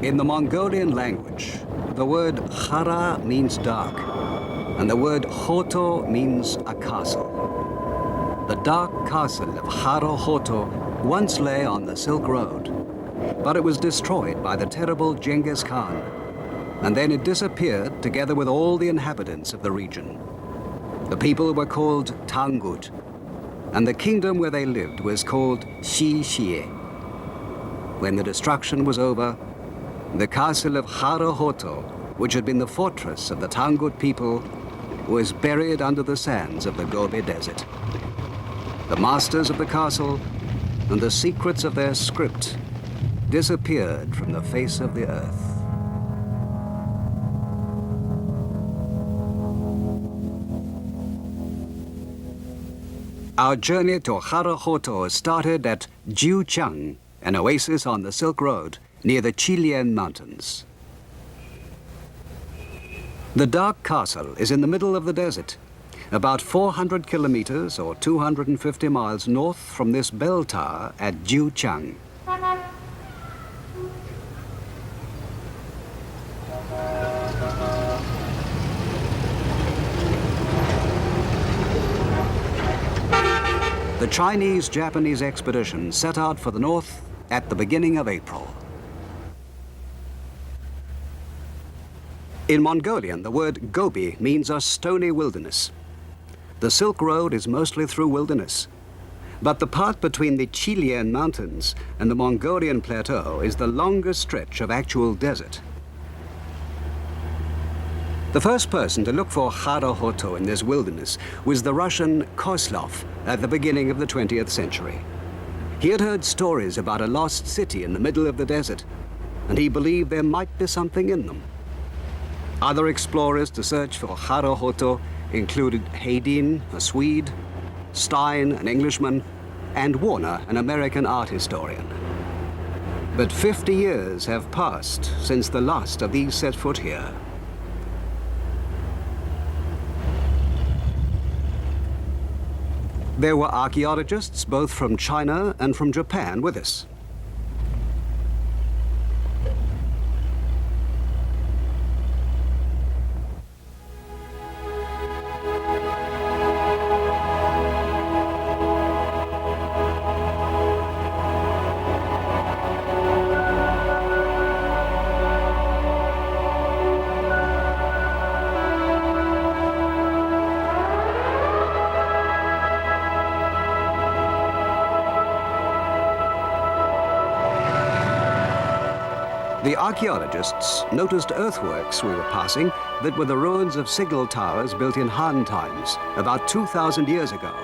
In the Mongolian language, the word Khara means dark, and the word Hoto means a castle. The dark castle of Khara Hoto once lay on the Silk Road, but it was destroyed by the terrible Genghis Khan, and then it disappeared together with all the inhabitants of the region. The people were called Tangut, and the kingdom where they lived was called Xie. When the destruction was over, the castle of Khara Hoto, which had been the fortress of the Tangut people, was buried under the sands of the Gobi Desert. The masters of the castle and the secrets of their script disappeared from the face of the earth. Our journey to Khara Hoto started at Jiuchang, an oasis on the Silk Road near the Qilian Mountains. The dark castle is in the middle of the desert, about 400 kilometers or 250 miles north from this bell tower at Jiuchang. The Chinese-Japanese expedition set out for the north at the beginning of April. In Mongolian, the word Gobi means a stony wilderness. The Silk Road is mostly through wilderness, but the part between the Qilian Mountains and the Mongolian Plateau is the longest stretch of actual desert. The first person to look for Khara Hoto in this wilderness was the Russian Koslov at the beginning of the 20th century. He had heard stories about a lost city in the middle of the desert, and he believed there might be something in them. Other explorers to search for Khara Hoto included Hedin, a Swede, Stein, an Englishman, and Warner, an American art historian. But 50 years have passed since the last of these set foot here. There were archaeologists both from China and from Japan with us. The archaeologists noticed earthworks we were passing that were the ruins of signal towers built in Han times, about 2,000 years ago.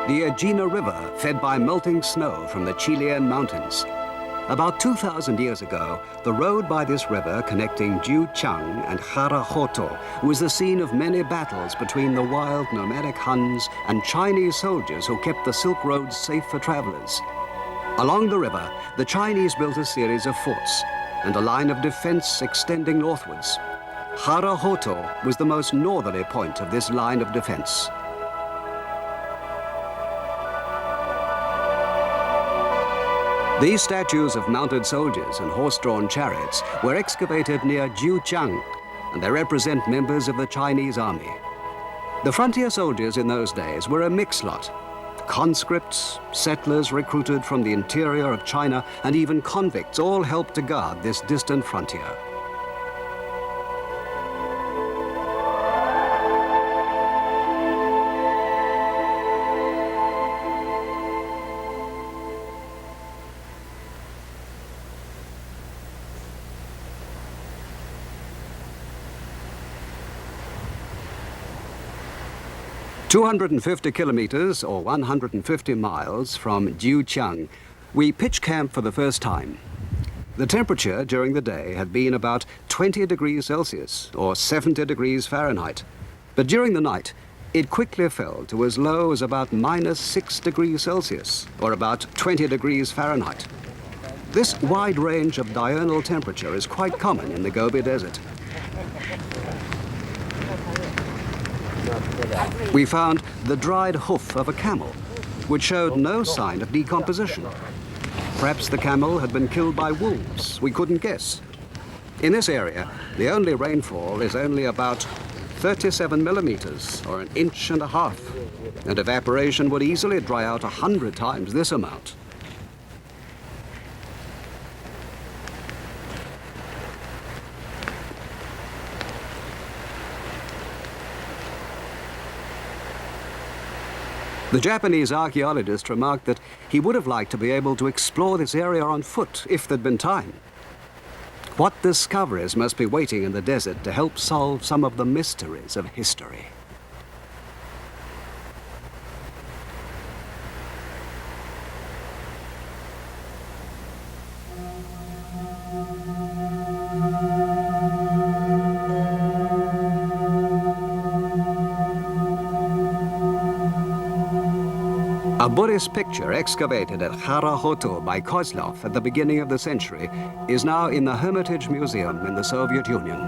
The Agena River fed by melting snow from the Qilian Mountains. About 2,000 years ago, the road by this river connecting Jiuchang and Khara Hoto was the scene of many battles between the wild nomadic Huns and Chinese soldiers who kept the Silk Road safe for travelers. Along the river, the Chinese built a series of forts and a line of defense extending northwards. Khara Hoto was the most northerly point of this line of defense. These statues of mounted soldiers and horse-drawn chariots were excavated near Jiuchang, and they represent members of the Chinese army. The frontier soldiers in those days were a mixed lot. Conscripts, settlers recruited from the interior of China, and even convicts all helped to guard this distant frontier. "250 kilometers, or 150 miles from Jiuchang, we pitched camp for the first time. The temperature during the day had been about 20 degrees Celsius, or 70 degrees Fahrenheit. But during the night, it quickly fell to as low as about -6 degrees Celsius, or about 20 degrees Fahrenheit. This wide range of diurnal temperature is quite common in the Gobi Desert. We found the dried hoof of a camel, which showed no sign of decomposition. Perhaps the camel had been killed by wolves. We couldn't guess. In this area, the only rainfall is only about 37 millimeters, or 1.5 inches, and evaporation would easily dry out 100 times this amount. The Japanese archaeologist remarked that he would have liked to be able to explore this area on foot if there'd been time. What discoveries must be waiting in the desert to help solve some of the mysteries of history? A Buddhist picture excavated at Harahoto by Kozlov at the beginning of the century is now in the Hermitage Museum in the Soviet Union.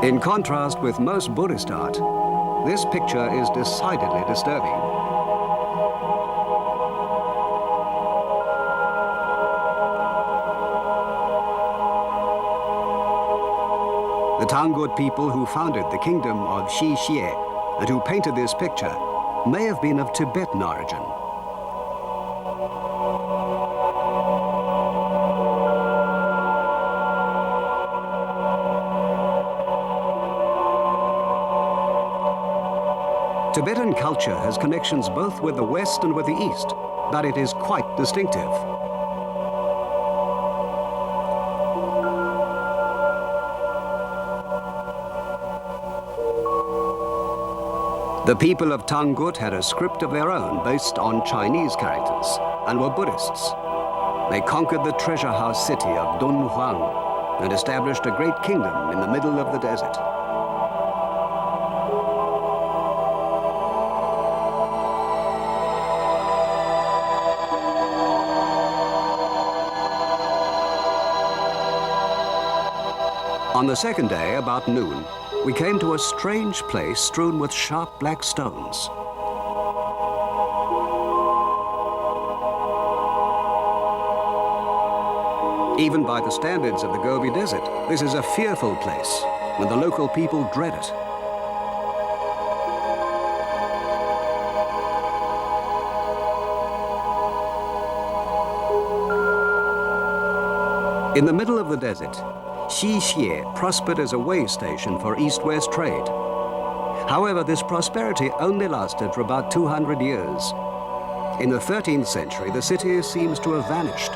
In contrast with most Buddhist art, this picture is decidedly disturbing. The Tangut people who founded the kingdom of Xie and who painted this picture may have been of Tibetan origin. Tibetan culture has connections both with the West and with the East, but it is quite distinctive. The people of Tangut had a script of their own based on Chinese characters and were Buddhists. They conquered the treasure house city of Dunhuang and established a great kingdom in the middle of the desert. On the second day, about noon, we came to a strange place strewn with sharp black stones. Even by the standards of the Gobi Desert, this is a fearful place, and the local people dread it. In the middle of the desert, Xie prospered as a way station for east-west trade. However, this prosperity only lasted for about 200 years. In the 13th century, the city seems to have vanished.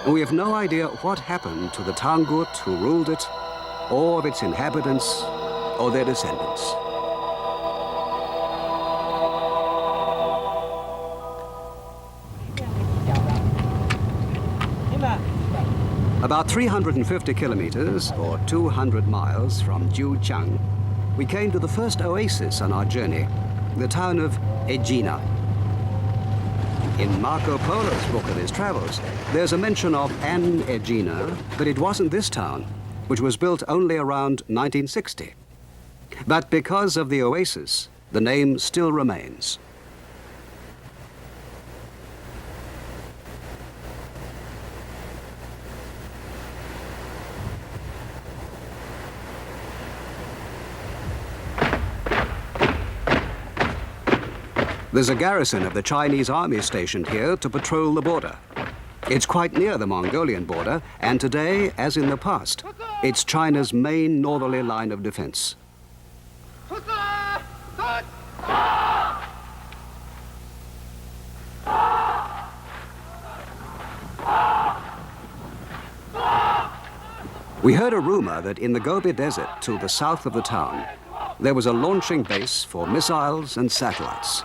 And we have no idea what happened to the Tangut who ruled it, or of its inhabitants, or their descendants. About 350 kilometers, or 200 miles from Jiujiang, we came to the first oasis on our journey, the town of Egina. In Marco Polo's book of his travels, there's a mention of an Egina, but it wasn't this town, which was built only around 1960. But because of the oasis, the name still remains. There's a garrison of the Chinese army stationed here to patrol the border. It's quite near the Mongolian border, and today, as in the past, it's China's main northerly line of defense. We heard a rumor that in the Gobi Desert to the south of the town, there was a launching base for missiles and satellites.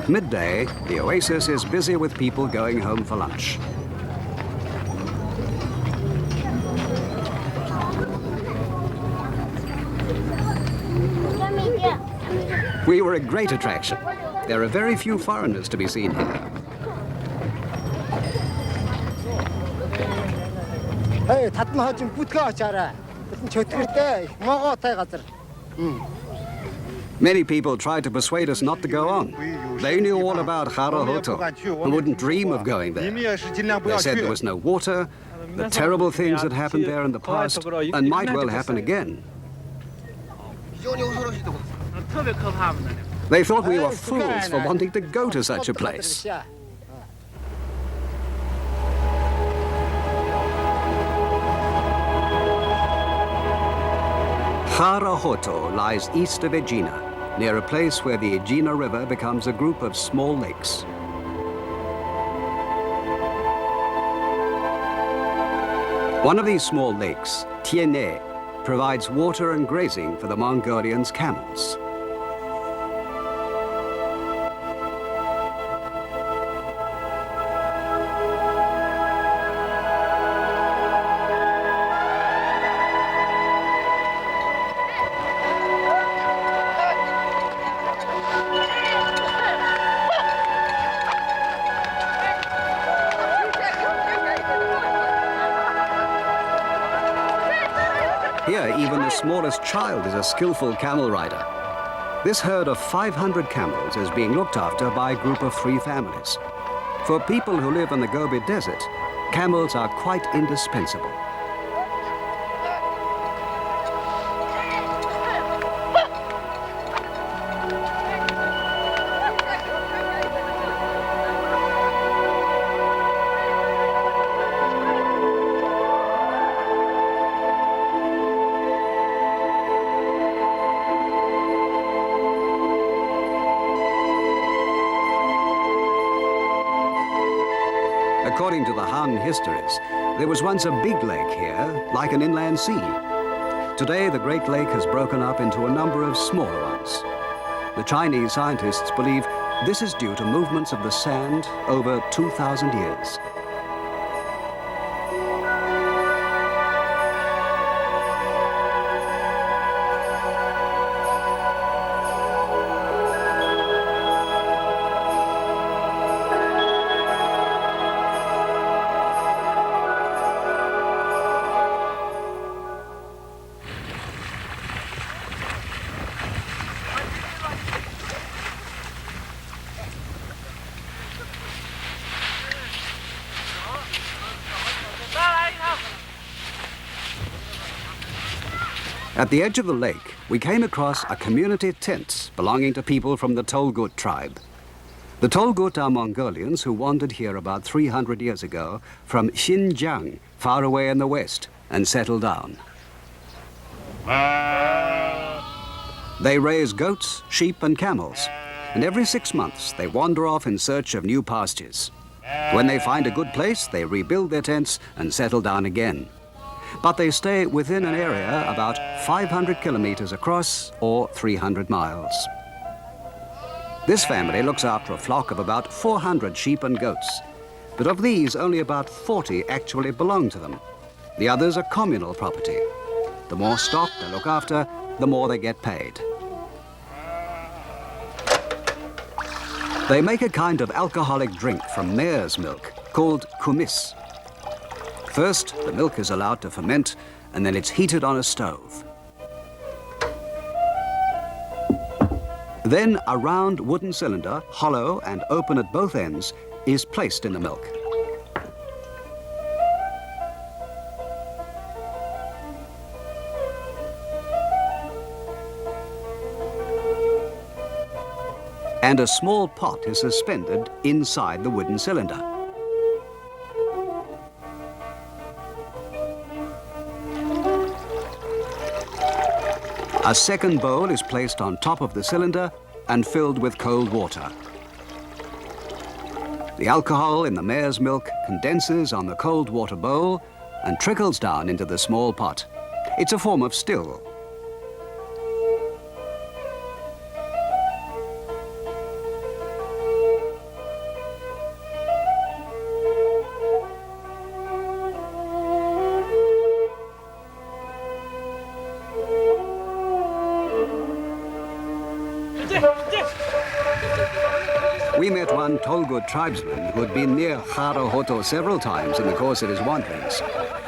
At midday, the oasis is busy with people going home for lunch. We were a great attraction. There are very few foreigners to be seen here. Many people tried to persuade us not to go on. They knew all about Harahoto and wouldn't dream of going there. They said there was no water, the terrible things that happened there in the past and might well happen again. They thought we were fools for wanting to go to such a place. Harahoto lies east of Egina, near a place where the Egina River becomes a group of small lakes. One of these small lakes, Tiene, provides water and grazing for the Mongolians' camels. Here, even the smallest child is a skillful camel rider. This herd of 500 camels is being looked after by a group of 3 families. For people who live in the Gobi Desert, camels are quite indispensable. According to the Han histories, there was once a big lake here, like an inland sea. Today, the Great Lake has broken up into a number of smaller ones. The Chinese scientists believe this is due to movements of the sand over 2,000 years. At the edge of the lake, we came across a community tent belonging to people from the Tolgut tribe. The Tolgut are Mongolians who wandered here about 300 years ago from Xinjiang, far away in the west, and settled down. They raise goats, sheep, and camels, and every 6 months they wander off in search of new pastures. When they find a good place, they rebuild their tents and settle down again. But they stay within an area about 500 kilometers across or 300 miles. This family looks after a flock of about 400 sheep and goats, but of these only about 40 actually belong to them. The others are communal property. The more stock they look after, the more they get paid. They make a kind of alcoholic drink from mare's milk called kumis. First, the milk is allowed to ferment, and then it's heated on a stove. Then a round wooden cylinder, hollow and open at both ends, is placed in the milk. And a small pot is suspended inside the wooden cylinder. A second bowl is placed on top of the cylinder and filled with cold water. The alcohol in the mare's milk condenses on the cold water bowl and trickles down into the small pot. It's a form of still. met one Tolgud tribesman who had been near Haro Hoto several times in the course of his wanderings.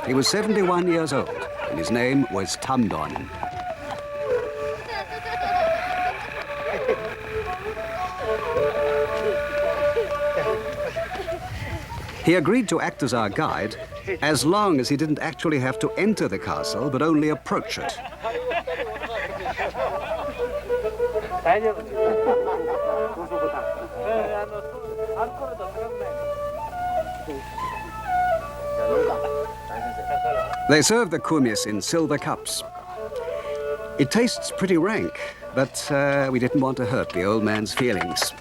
He was 71 years old, and his name was Tamdon. He agreed to act as our guide as long as he didn't actually have to enter the castle, but only approach it. They serve the kumis in silver cups. It tastes pretty rank, but we didn't want to hurt the old man's feelings.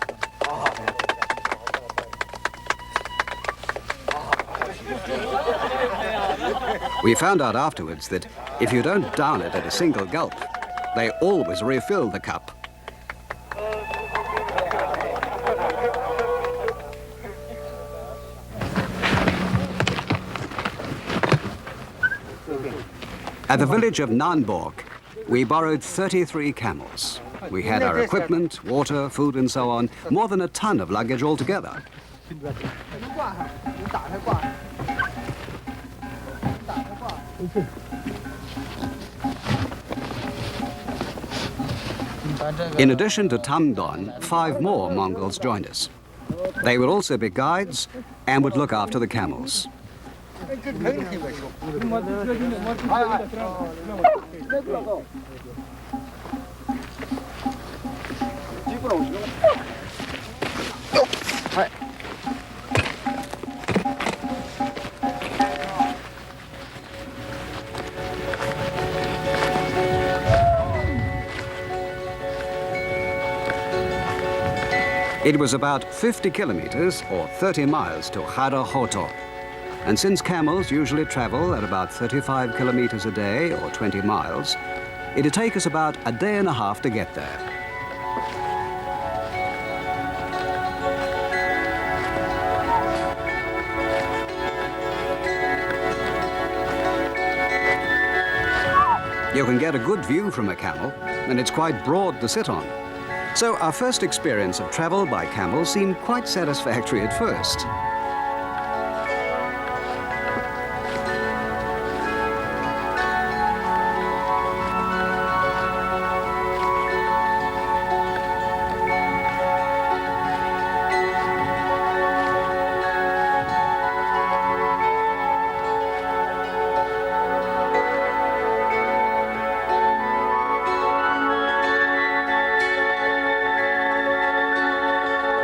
We found out afterwards that if you don't down it at a single gulp, they always refill the cup. At the village of Nanborg, we borrowed 33 camels. We had our equipment, water, food, and so on, more than a ton of luggage altogether. In addition to Tamdon, 5 more Mongols joined us. They would also be guides and would look after the camels. It was about 50 kilometers or 30 miles to Haro Hoto. And since camels usually travel at about 35 kilometers a day or 20 miles, it'd take us about a day and a half to get there. You can get a good view from a camel, and it's quite broad to sit on. So our first experience of travel by camel seemed quite satisfactory at first.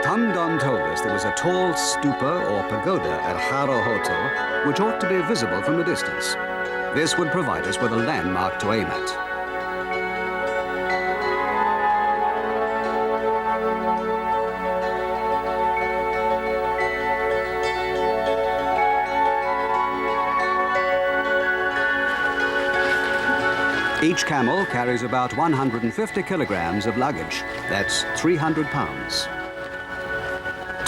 Tamdon told us there was a tall stupa or pagoda at Haro Hoto, which ought to be visible from a distance. This would provide us with a landmark to aim at. Each camel carries about 150 kilograms of luggage. That's 300 pounds.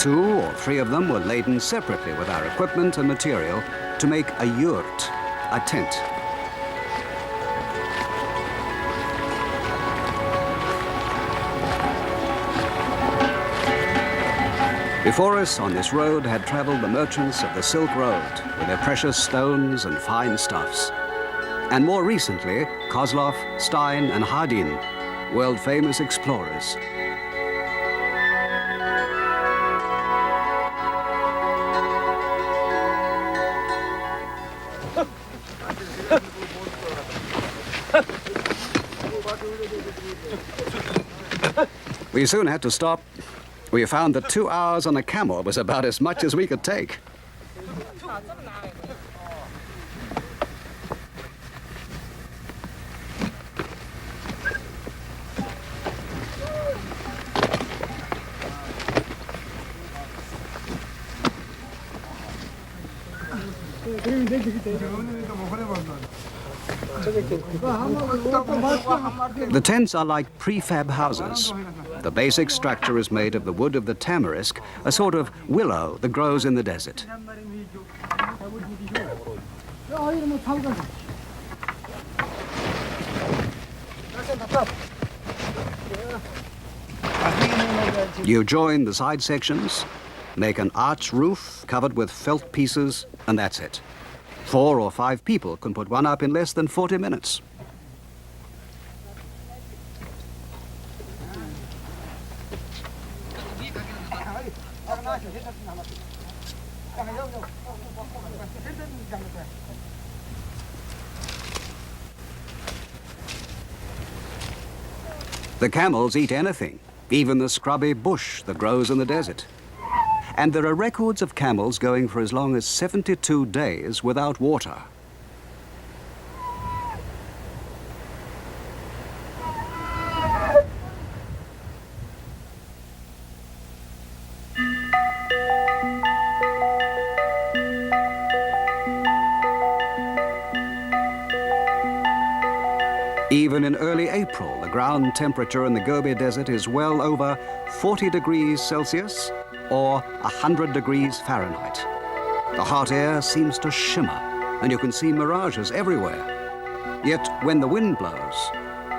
2 or 3 of them were laden separately with our equipment and material to make a yurt, a tent. Before us on this road had traveled the merchants of the Silk Road with their precious stones and fine stuffs. And more recently, Kozlov, Stein, and Hardin, world-famous explorers. We soon had to stop. We found that 2 hours on a camel was about as much as we could take. The tents are like prefab houses. The basic structure is made of the wood of the tamarisk, a sort of willow that grows in the desert. You join the side sections, make an arch roof covered with felt pieces, and that's it. 4 or 5 people can put one up in less than 40 minutes. The camels eat anything, even the scrubby bush that grows in the desert. And there are records of camels going for as long as 72 days without water. Even in early April, the ground temperature in the Gobi Desert is well over 40 degrees Celsius or 100 degrees Fahrenheit. The hot air seems to shimmer, and you can see mirages everywhere. Yet when the wind blows,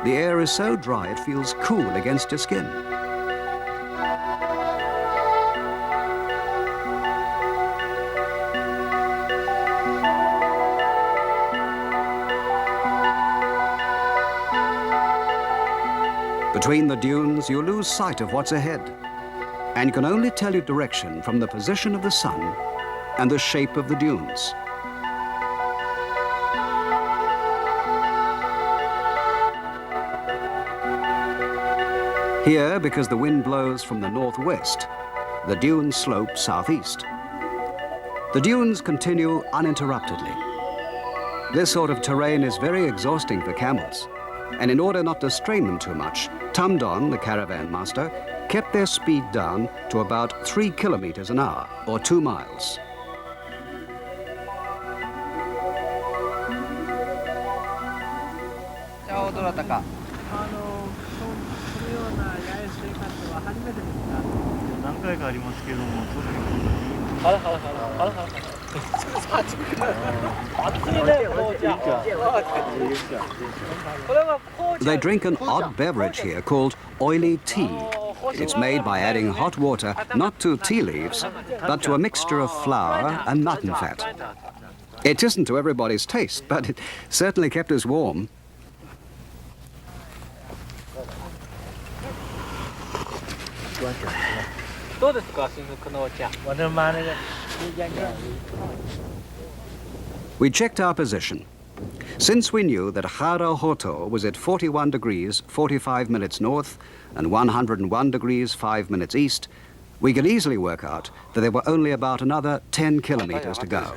the air is so dry it feels cool against your skin. Between the dunes, you lose sight of what's ahead, and can only tell your direction from the position of the sun and the shape of the dunes. Here, because the wind blows from the northwest, the dunes slope southeast. The dunes continue uninterruptedly. This sort of terrain is very exhausting for camels, and in order not to strain them too much, Tumdon, the caravan master, kept their speed down to about 3 kilometers an hour, or 2 miles. They drink an odd beverage here called oily tea. It's made by adding hot water, not to tea leaves, but to a mixture of flour and mutton fat. It isn't to everybody's taste, but it certainly kept us warm. We checked our position. Since we knew that Hara Hoto was at 41 degrees 45 minutes north and 101 degrees 5 minutes east, we could easily work out that there were only about another 10 kilometers to go.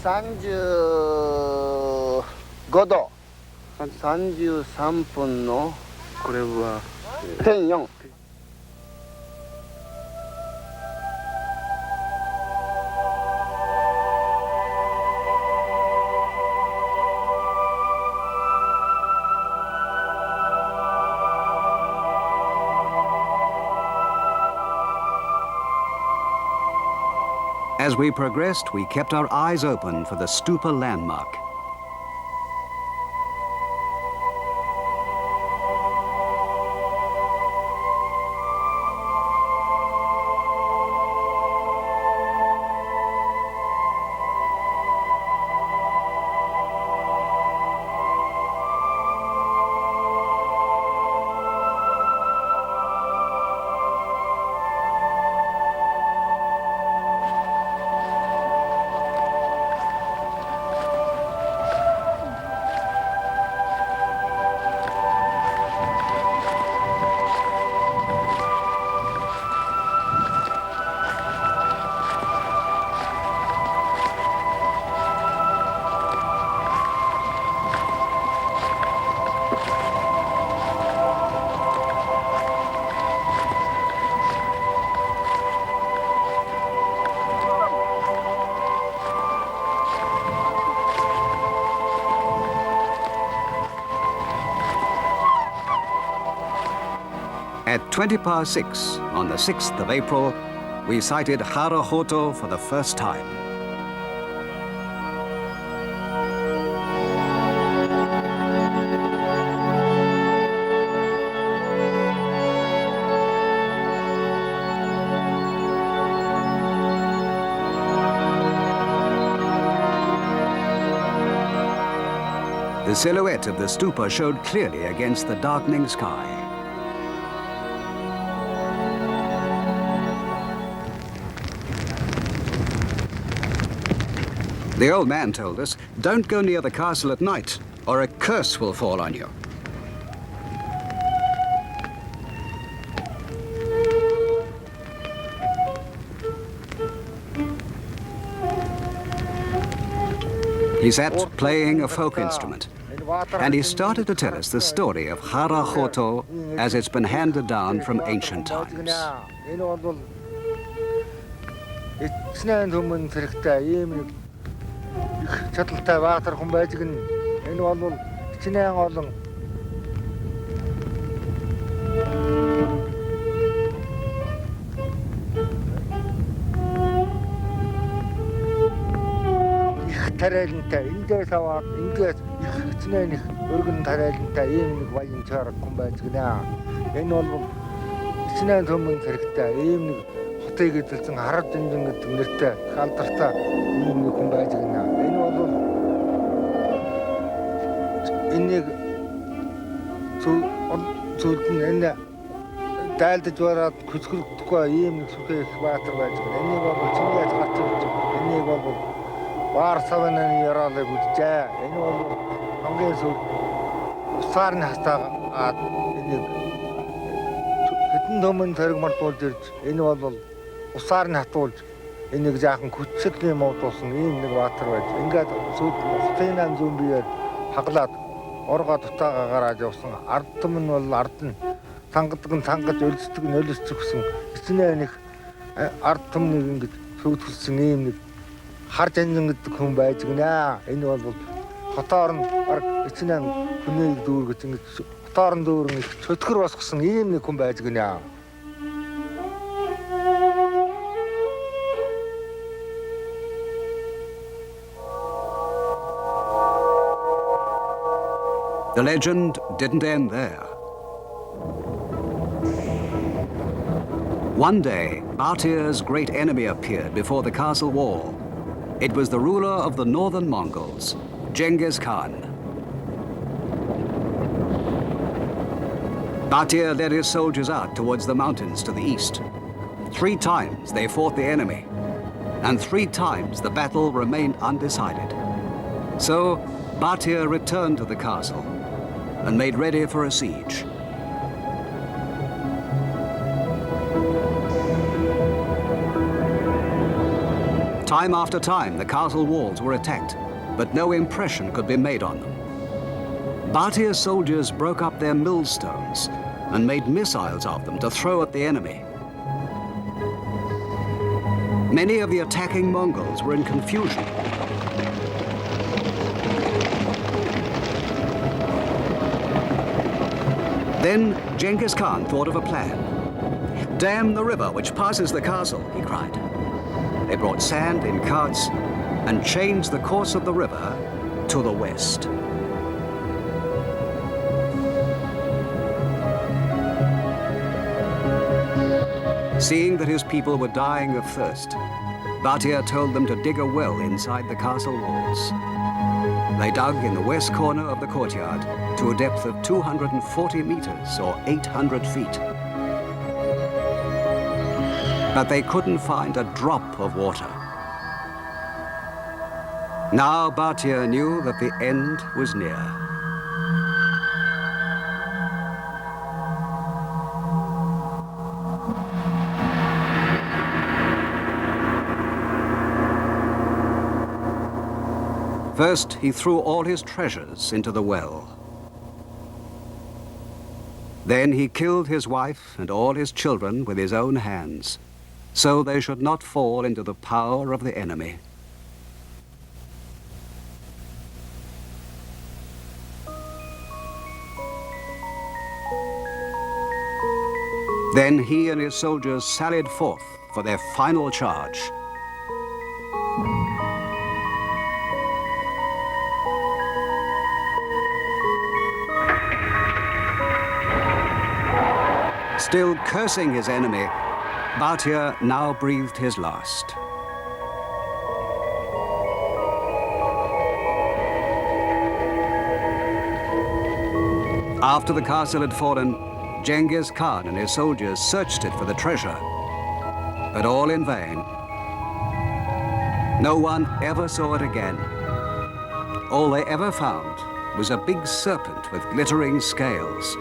35度33分のこれは0.4 As we progressed, we kept our eyes open for the Stupa landmark. At 20 past 6 on the 6th of April, we sighted Hara Hoto for the first time. The silhouette of the stupa showed clearly against the darkening sky. The old man told us, don't go near the castle at night, or a curse will fall on you. He sat playing a folk instrument, and he started to tell us the story of Hara Hoto as it's been handed down from ancient times. Тарайлантай эндээс аваад ингээд их хичнээн их өргөн тарайлантай ийм нэг баян чарга хүн байж гинэ. Энэ бол хичнээн төмөн хэрэгтэй ийм нэг хотыг эзэлсэн харад дэмжин гэдэг нэртэй халдартай ийм нэг хүн байж гинэ. Энэ бол энийг зөвд нь энэ дайлдаж бараад хөсгөрөхгүй ийм нэг сүхэ их баатар байж гинэ. Энийг бол чингээд гарч ирж энийг бол Варсаваны яралыг үзжээ. Энэ бол хамгийн сүүл усаарны хастаагаад энийг хэдэн төмөн тэрэгмартуулж ирж энэ бол усаарны хатуулж энийг жаахан хүчтэй муудуулсан ийм нэг баатар байж. Ингээд сүүл хотын зүүн биеэр хаглаад оргоо дутаагаа гараад явсан. Ард түмэн бол ард нь тангадаг нь тангаж өлсдөг нь өлсдөг гэсэн эцнээ нэг ард түмнийг ингэж сүйтгэсэн ийм нэг харж анжин гэдэг хүн байж гинэ. Энэ бол хотоор нь баг эцнэн хүнийг дүүргэж ингэж хотоор нь дүүрэн их чөтгөр босгосон ийм нэг хүн байж гинэ. The legend didn't end there. One day, Batir's great enemy appeared before the castle wall. It was the ruler of the northern Mongols, Genghis Khan. Batir led his soldiers out towards the mountains to the east. 3 times they fought the enemy, and 3 times the battle remained undecided. So Batir returned to the castle and made ready for a siege. Time after time, the castle walls were attacked, but no impression could be made on them. Batir's soldiers broke up their millstones and made missiles of them to throw at the enemy. Many of the attacking Mongols were in confusion. Then Genghis Khan thought of a plan. "Dam the river which passes the castle," he cried. They brought sand in carts and changed the course of the river to the west. Seeing that his people were dying of thirst, Batir told them to dig a well inside the castle walls. They dug in the west corner of the courtyard to a depth of 240 meters or 800 feet. But they couldn't find a drop of water. Now Batir knew that the end was near. First, he threw all his treasures into the well. Then he killed his wife and all his children with his own hands, so they should not fall into the power of the enemy. Then he and his soldiers sallied forth for their final charge. Still cursing his enemy, Batir now breathed his last. After the castle had fallen, Genghis Khan and his soldiers searched it for the treasure, but all in vain. No one ever saw it again. All they ever found was a big serpent with glittering scales,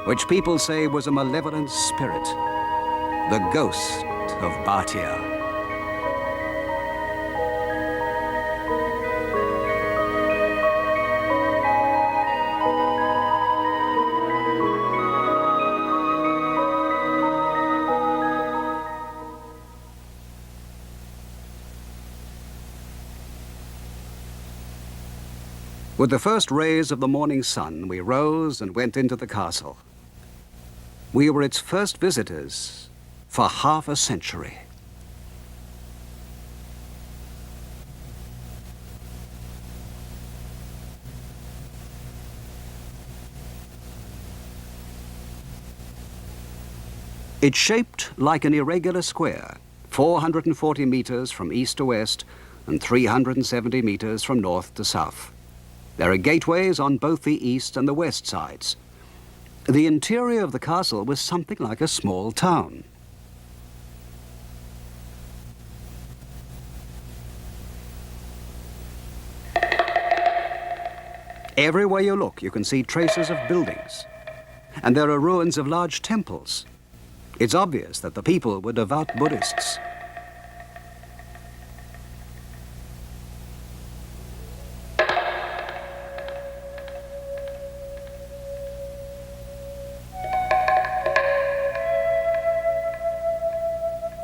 which people say was a malevolent spirit, the ghost of Bhatia. With the first rays of the morning sun, we rose and went into the castle. We were its first visitors for half a century. It's shaped like an irregular square, 440 meters from east to west and 370 meters from north to south. There are gateways on both the east and the west sides. The interior of the castle was something like a small town. Everywhere you look, you can see traces of buildings. And there are ruins of large temples. It's obvious that the people were devout Buddhists.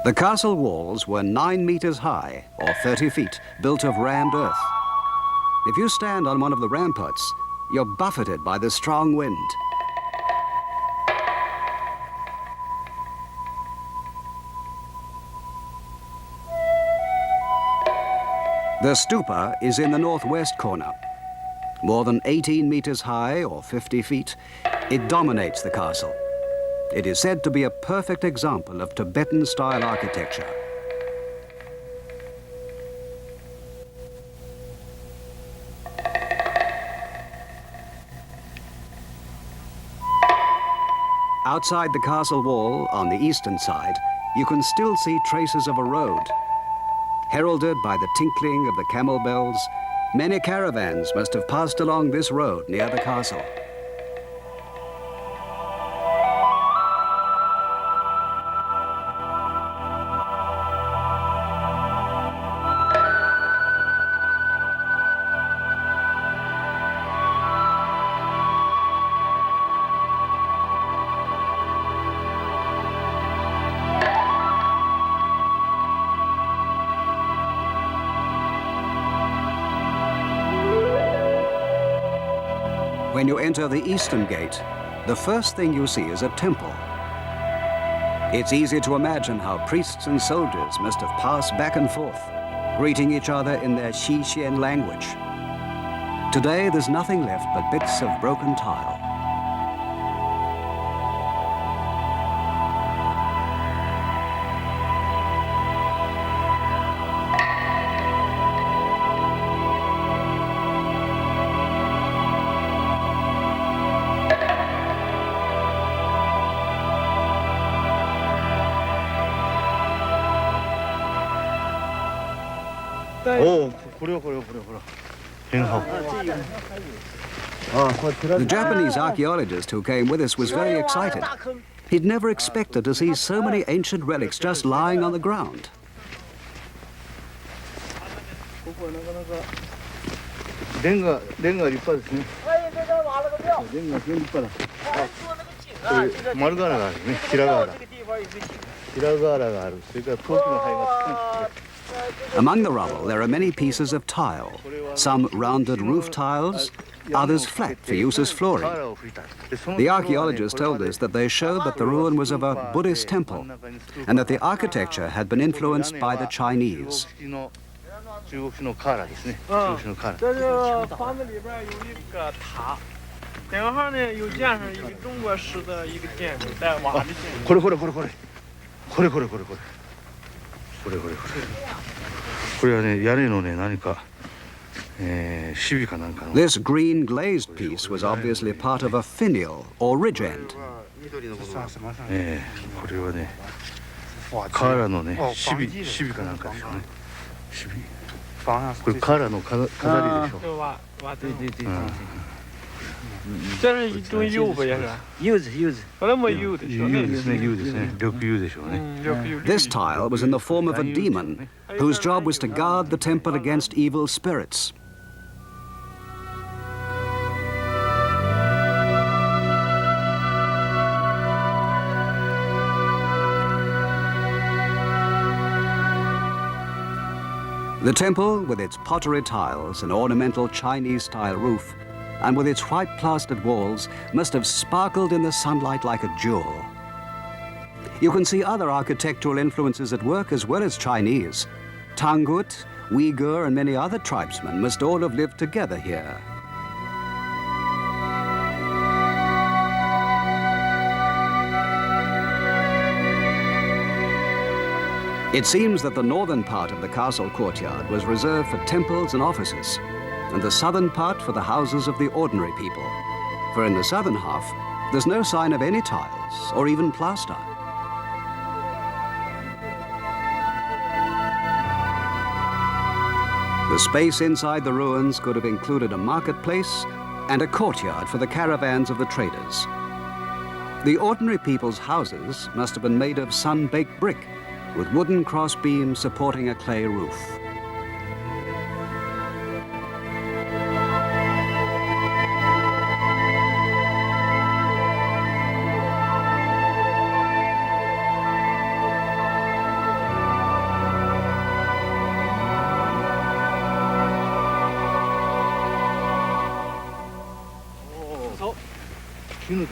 The castle walls were 9 meters high, or 30 feet, built of rammed earth. If you stand on one of the ramparts, you're buffeted by the strong wind. The stupa is in the northwest corner. More than 18 meters high, or 50 feet, it dominates the castle. It is said to be a perfect example of Tibetan-style architecture. Outside the castle wall, on the eastern side, you can still see traces of a road. Heralded by the tinkling of the camel bells, many caravans must have passed along this road near the castle. When you enter the eastern gate, the first thing you see is a temple. It's easy to imagine how priests and soldiers must have passed back and forth, greeting each other in their Xixian language. Today, there's nothing left but bits of broken tile. The Japanese archaeologist who came with us was very excited. He'd never expected to see so many ancient relics just lying on the ground. Among the rubble, there are many pieces of tile, some rounded roof tiles, others flat for use as flooring. The archaeologists told us that they showed that the ruin was of a Buddhist temple and that the architecture had been influenced by the Chinese. This green glazed piece was obviously part of a finial or ridge end. これはね、瓦のね、シビかなんかでしょうね。シビ。これ瓦の飾りでしょ。这是一种釉吧，也是。釉子。これも釉でしょうね。釉ですね、釉ですね。緑釉でしょうね。This tile was in the form of a demon whose job was to guard the temple against evil spirits. The temple, with its pottery tiles and ornamental Chinese-style roof, and with its white plastered walls, must have sparkled in the sunlight like a jewel. You can see other architectural influences at work as well as Chinese. Tangut, Uyghur, and many other tribesmen must all have lived together here. It seems that the northern part of the castle courtyard was reserved for temples and offices, and the southern part for the houses of the ordinary people. For in the southern half, there's no sign of any tiles or even plaster. The space inside the ruins could have included a marketplace and a courtyard for the caravans of the traders. The ordinary people's houses must have been made of sun-baked brick, with wooden cross beams supporting a clay roof.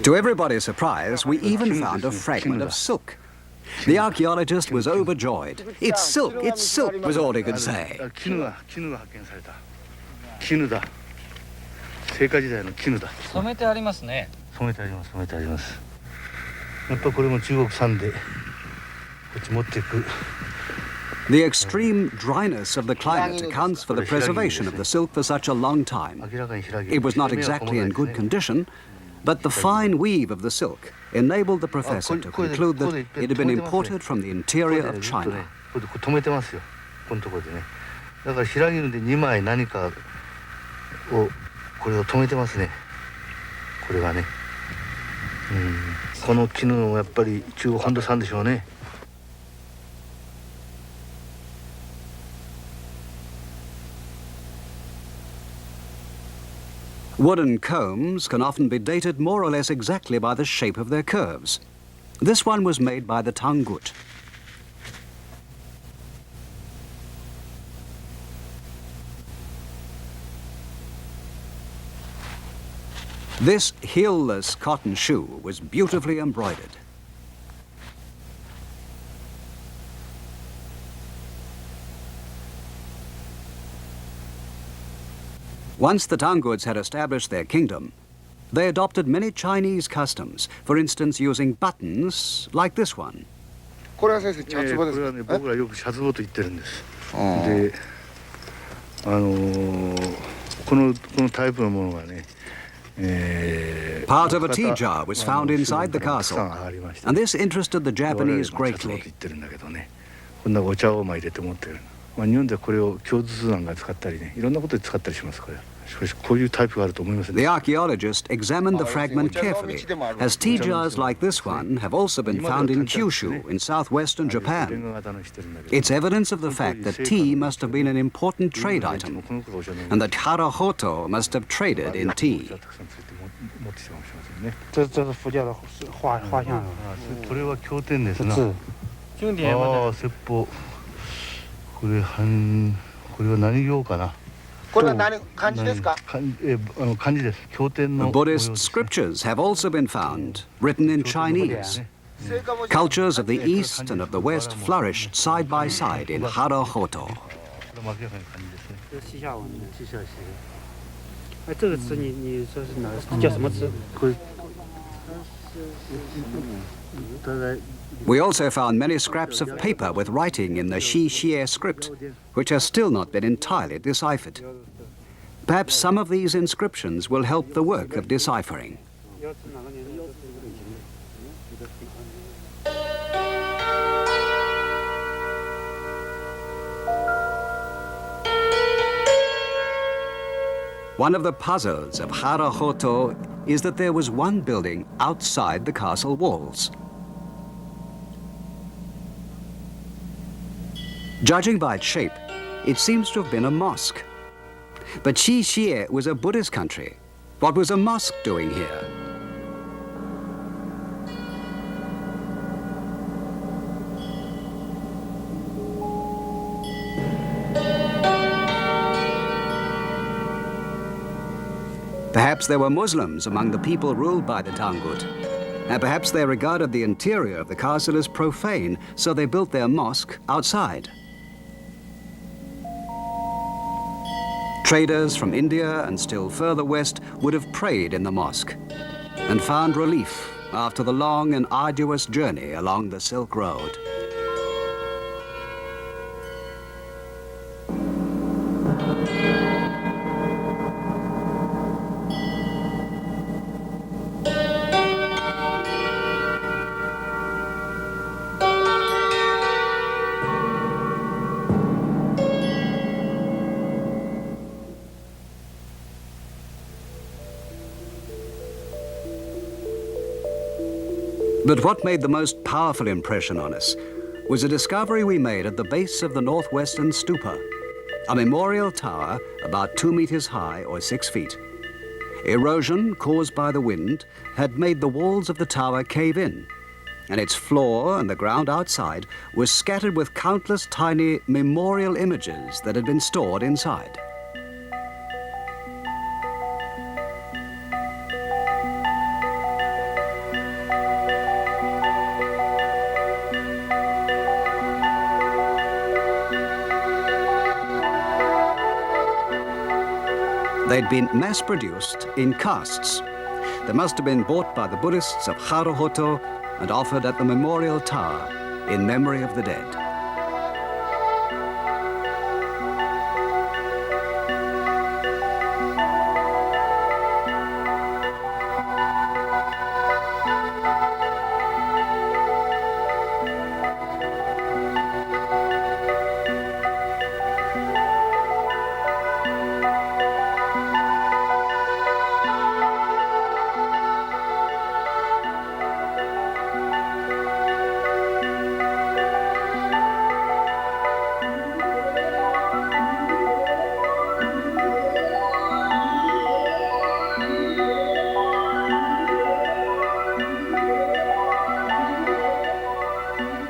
To everybody's surprise, we even found a fragment of silk. The archaeologist was overjoyed. It's silk, was all he could say. 絹が発見された。絹だ。聖火時代の絹だ。染めてありますね。染めてあります。やっぱこれも中国産でこっち持っていく。 The extreme dryness of the climate accounts for the preservation of the silk for such a long time. It was not exactly in good condition, but the fine weave of the silk enabled the professor to conclude that it had been imported from the interior of China. 止めてますよ。このところでね。だから開きで2枚何かをこれを止めてますね。これがね。この絹のやっぱり中国本土産でしょうね。 Wooden combs can often be dated more or less exactly by the shape of their curves. This one was made by the Tangut. This heel-less cotton shoe was beautifully embroidered. Once the Tanguts had established their kingdom, they adopted many Chinese customs, for instance using buttons like this one. これは先生、チャツボですか？これはね、僕らよくシャツボと言ってるんです。で、このタイプのものがね、Part of a tea jar was found inside the castle, and this interested the Japanese greatly. こんなお茶を巻いてて持ってる。まあ日本ではこれを共通なんか使ったりね、いろんなことで使ったりしますこれ。しかしこういうタイプがあると思いませんね。 The archaeologist examined the fragment carefully, as tea jars like this one have also been found in Kyushu in southwestern Japan. It's evidence of the fact that tea must have been an important trade item, and that Harahoto must have traded in tea. 这是佛教的画像。これは経典ですな。经典ああ、説法。これは何行かな。これは何漢字ですか？漢字です。経典の。 Buddhist scriptures have also been found, written in Chinese. Cultures of the East and of the West flourished side by side in Harahoto. 西夏文的。西夏写的。哎，这个字你说是哪个？叫什么字？ We also found many scraps of paper with writing in the Xie script, which has still not been entirely deciphered. Perhaps some of these inscriptions will help the work of deciphering. One of the puzzles of Harahoto is that there was one building outside the castle walls. Judging by its shape, it seems to have been a mosque. But Xixie was a Buddhist country. What was a mosque doing here? Perhaps there were Muslims among the people ruled by the Tangut. And perhaps they regarded the interior of the castle as profane, so they built their mosque outside. Traders from India and still further west would have prayed in the mosque and found relief after the long and arduous journey along the Silk Road. But what made the most powerful impression on us was a discovery we made at the base of the northwestern stupa, a memorial tower about 2 meters high or 6 feet. Erosion caused by the wind had made the walls of the tower cave in, and its floor and the ground outside was scattered with countless tiny memorial images that had been stored inside. They'd been mass-produced in casts. They must have been bought by the Buddhists of Harahoto and offered at the memorial tower in memory of the dead.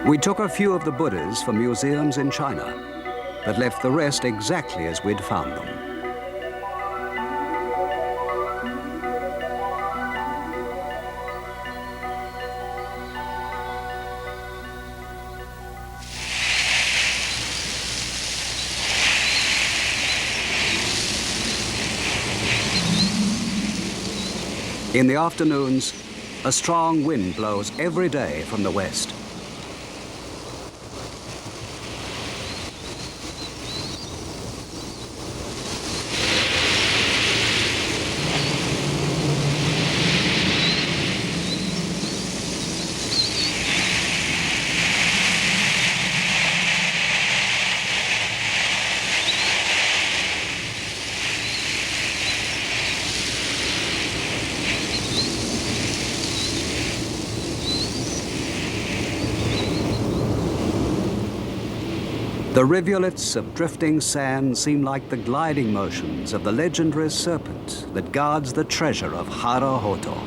We took a few of the Buddhas for museums in China, but left the rest exactly as we'd found them. In the afternoons, a strong wind blows every day from the west. The rivulets of drifting sand seem like the gliding motions of the legendary serpent that guards the treasure of Harahoto.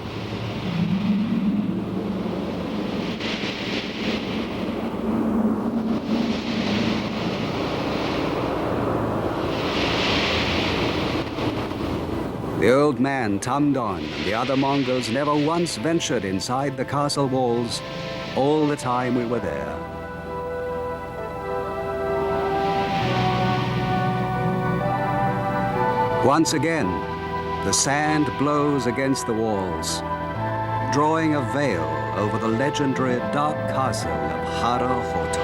The old man, Tamdon, and the other Mongols never once ventured inside the castle walls all the time we were there. Once again, the sand blows against the walls, drawing a veil over the legendary dark castle of Harahoto.